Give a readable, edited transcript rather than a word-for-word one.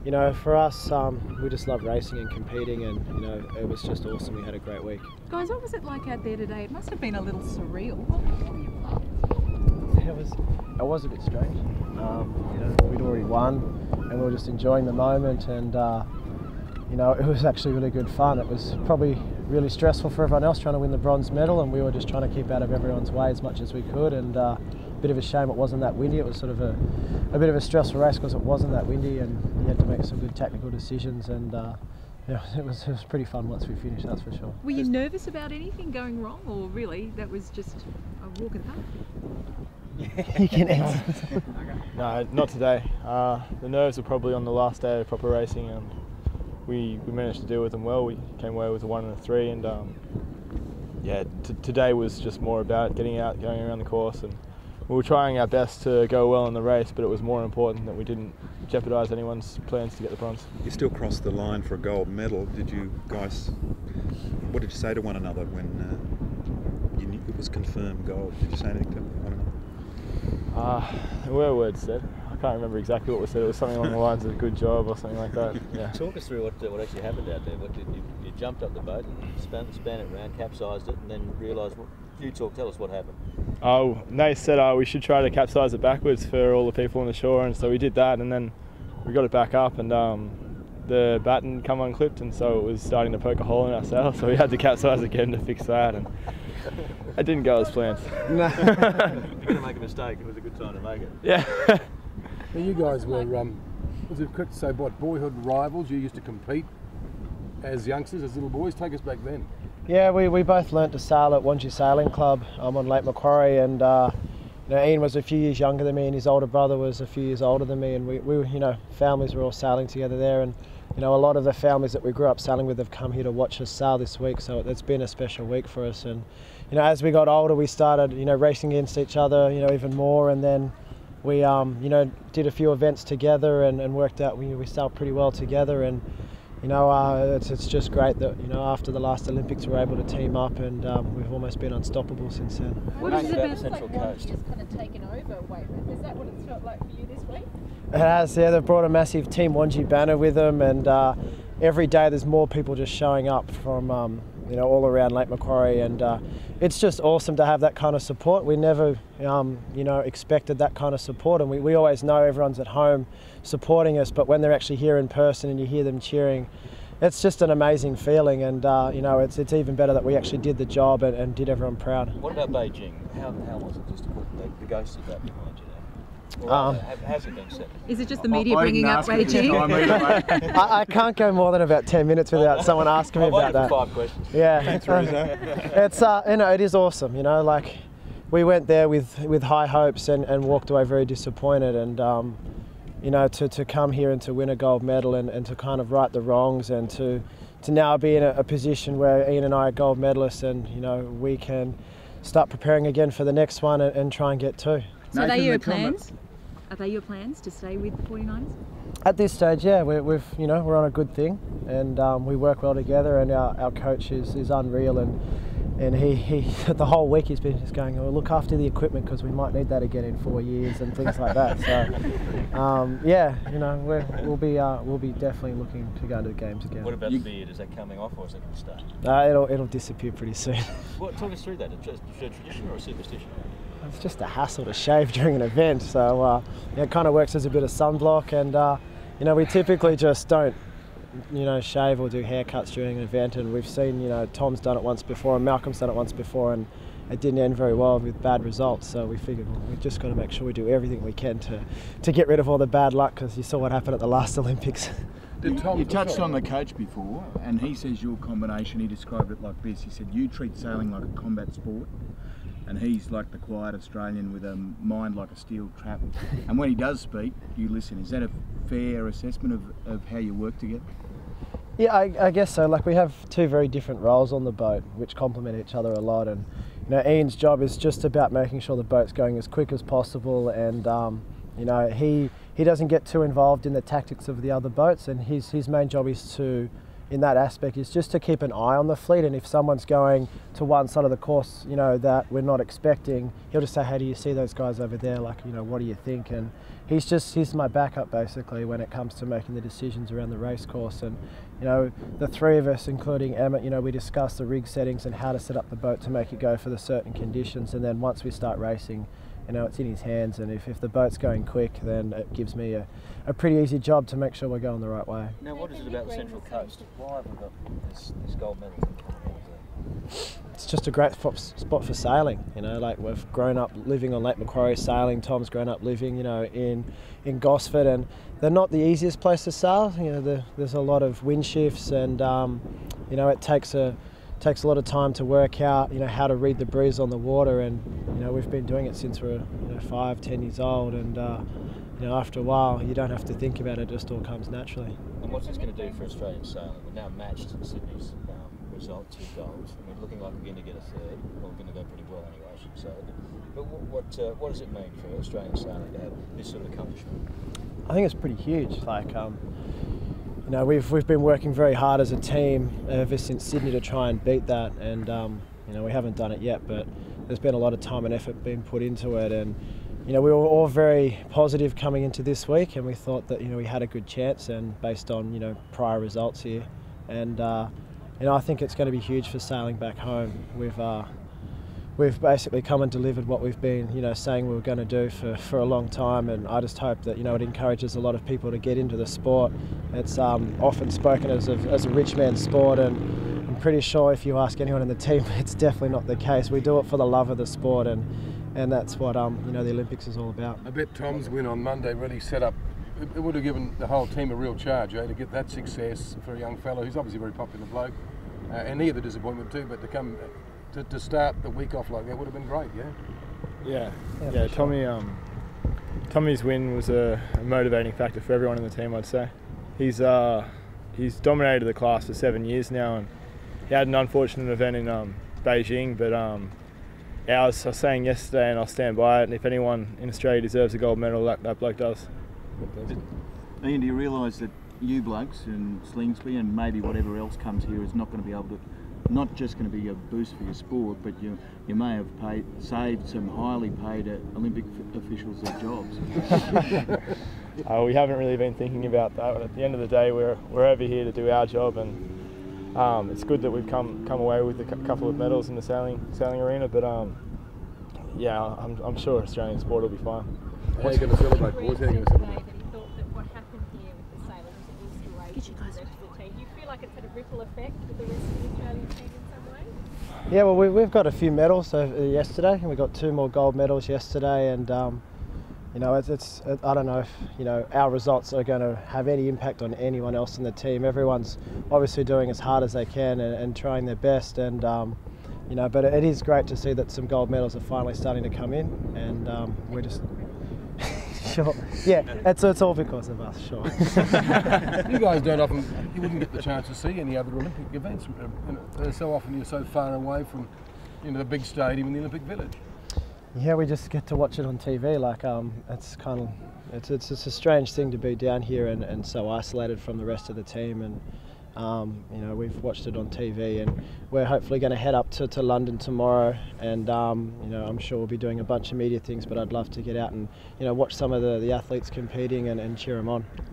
you know, for us, we just love racing and competing, and you know, it was just awesome. We had a great week. Guys, what was it like out there today? It must have been a little surreal. It was a bit strange. You know, we'd already won, and we were just enjoying the moment, and you know, it was actually really good fun. It was probably really stressful for everyone else trying to win the bronze medal, and we were just trying to keep out of everyone's way as much as we could. And a bit of a shame it wasn't that windy. It was sort of a bit of a stressful race because it wasn't that windy, and you had to make some good tactical decisions. And yeah, it was pretty fun once we finished, that's for sure. Were you nervous about anything going wrong, or really that was just a walk in the park? You can answer. No, not today. The nerves were probably on the last day of proper racing, and we managed to deal with them well. We came away with a 1 and a 3, and yeah, today was just more about getting out, going around the course, and we were trying our best to go well in the race, but it was more important that we didn't jeopardise anyone's plans to get the bronze. You still crossed the line for a gold medal. Did you guys, what did you say to one another when you knew it was confirmed gold? Did you say anything to one another? There were words said. I can't remember exactly what was said. It was something along the lines of "good job" or something like that. Yeah. Talk us through what actually happened out there. What did you jumped up the boat, and span it round, capsized it, and then realised what you tell us what happened. Oh, Nate said we should try to capsize it backwards for all the people on the shore, and so we did that, and then we got it back up, and the batten come unclipped, and so it was starting to poke a hole in our sail, so we had to capsize again to fix that, and it didn't go as planned. No. If you're going to make a mistake, it was a good time to make it. Yeah. Now you guys were, was it correct to say, what, boyhood rivals? You used to compete as youngsters, as little boys. Take us back then. Yeah, we both learnt to sail at Wanji Sailing Club on Lake Macquarie, and you know, Ian was a few years younger than me, and his older brother was a few years older than me, and we were, you know, families were all sailing together there, and you know, a lot of the families that we grew up sailing with have come here to watch us sail this week, so it's been a special week for us. And you know, as we got older, we started, you know, racing against each other, you know, even more, and then we, you know, did a few events together and worked out. We sailed pretty well together, and you know, it's just great that, you know, after the last Olympics we're able to team up, and we've almost been unstoppable since then. What is it about Central Coast? Just kind of taken over Weymouth. Is that what it's felt like for you this week? It has, yeah. They've brought a massive Team Wanji banner with them, and every day there's more people just showing up from you know, all around Lake Macquarie, and it's just awesome to have that kind of support. We never you know, expected that kind of support, and we always know everyone's at home supporting us, but when they're actually here in person and you hear them cheering, it's just an amazing feeling, and you know, it's even better that we actually did the job and did everyone proud. What about Beijing? How was it just to put the ghost of that behind you now? Has it been said? Is it just the media bringing up Beijing? I can't go more than about 10 minutes without someone asking me about that. 5 questions. Yeah, it's you know, it is awesome. You know, like we went there with high hopes and walked away very disappointed, and you know, to come here and to win a gold medal and to kind of right the wrongs, and to now be in a position where Ian and I are gold medalists, and you know, we can start preparing again for the next one and try and get 2. So are they your plans? Are they your plans to stay with the 49ers? At this stage, yeah, we've you know, we're on a good thing, and we work well together, and our coach is unreal, and he the whole week he's been just going, oh, look after the equipment because we might need that again in 4 years and things like that. So yeah, you know, we'll be definitely looking to go to the games again. What about the beard? Is that coming off, or is it going to stay? It'll disappear pretty soon. Talk us through that. Is it a tradition or a superstition? It's just a hassle to shave during an event, so it kind of works as a bit of sunblock, and you know, we typically just don't, you know, shave or do haircuts during an event, and we've seen, you know, Tom's done it once before and Malcolm's done it once before, and it didn't end very well with bad results, so we figured, well, we've just got to make sure we do everything we can to get rid of all the bad luck, because you saw what happened at the last Olympics. You touched on the coach before, and he says your combination, he described it like this, he said you treat sailing like a combat sport, and he's like the quiet Australian with a mind like a steel trap, and when he does speak, you listen. Is that a fair assessment of how you work together? Yeah, I guess so. Like, we have 2 very different roles on the boat which complement each other a lot, and you know, Ian's job is just about making sure the boat's going as quick as possible, and you know, he doesn't get too involved in the tactics of the other boats, and his main job is to in that aspect is just to keep an eye on the fleet, and if someone's going to one side of the course, you know, that we're not expecting, he'll just say, "How do you see those guys over there? Like, you know, what do you think?" And he's my backup basically when it comes to making the decisions around the race course. And you know, the three of us, including Emmett, you know, we discuss the rig settings and how to set up the boat to make it go for the certain conditions, and then once we start racing, you know, it's in his hands, and if the boat's going quick, then it gives me a pretty easy job to make sure we're going the right way. Now, what is it about the Central Coast? Why have we got this gold medal? It's just a great spot for sailing, you know, like we've grown up living on Lake Macquarie sailing. Tom's grown up living, you know, in Gosford, and they're not the easiest place to sail. You know, there's a lot of wind shifts, and you know, it takes a lot of time to work out, you know, how to read the breeze on the water. And you know, we've been doing it since we're 5-10 years old, and you know, after a while you don't have to think about it, it just all comes naturally. And what's this going to do for Australian sailing? We're now matched in Sydney's result, 2 golds. I mean, looking like we're going to get a third. Well, we're going to go pretty well anyway, I should say. But what does it mean for Australian sailing to have this sort of accomplishment? I think it's pretty huge. Like, you know, we've been working very hard as a team ever since Sydney to try and beat that, and you know, we haven't done it yet, but there's been a lot of time and effort being put into it. And you know, we were all very positive coming into this week, and we thought that, you know, we had a good chance, and based on, you know, prior results here, and you know, I think it's going to be huge for sailing back home. We've basically come and delivered what we've been, you know, saying we were going to do for a long time, and I just hope that, you know, it encourages a lot of people to get into the sport. It's often spoken as a rich man's sport, and I'm pretty sure if you ask anyone in the team, it's definitely not the case. We do it for the love of the sport, and that's what you know, the Olympics is all about. I bet Tom's win on Monday really set up. It would have given the whole team a real charge, to get that success for a young fellow who's obviously a very popular bloke, and he had the disappointment too. But to come to start the week off like that would have been great, Yeah. Sure. Tommy's win was a motivating factor for everyone in the team, I'd say. He's dominated the class for 7 years now, and he had an unfortunate event in Beijing, but I was saying yesterday, and I'll stand by it, and if anyone in Australia deserves a gold medal, that bloke does. Ian, do you realise that you blokes and Slingsby and maybe whatever else comes here is not going to be able to, not just going to be a boost for your sport, but you may have saved some highly paid Olympic officials their jobs? We haven't really been thinking about that. At the end of the day, we're over here to do our job, and it's good that we've come away with a couple of medals in the sailing arena. But yeah, I'm sure Australian sport will be fine. How are you going to celebrate, boys? How are you going to celebrate? That he thought that what happened here with the sailors was great for the rest of the team. Do you feel like it's had a ripple effect with the rest of the Australian team in some way? Yeah, well, we've got a few medals yesterday, and we got 2 more gold medals yesterday, and you know, I don't know if, you know, our results are going to have any impact on anyone else in the team. Everyone's obviously doing as hard as they can and trying their best, and you know, but it is great to see that some gold medals are finally starting to come in, and we're just sure. Yeah, it's all because of us, sure. You guys don't often, you wouldn't get the chance to see any other Olympic events. You know, so often you're so far away from, you know, the big stadium in the Olympic Village. Yeah, we just get to watch it on TV. Like, it's kind of, it's a strange thing to be down here and so isolated from the rest of the team. And you know, we've watched it on TV, and we're hopefully going to head up to London tomorrow. And you know, I'm sure we'll be doing a bunch of media things, but I'd love to get out and, you know, watch some of the athletes competing and cheer them on.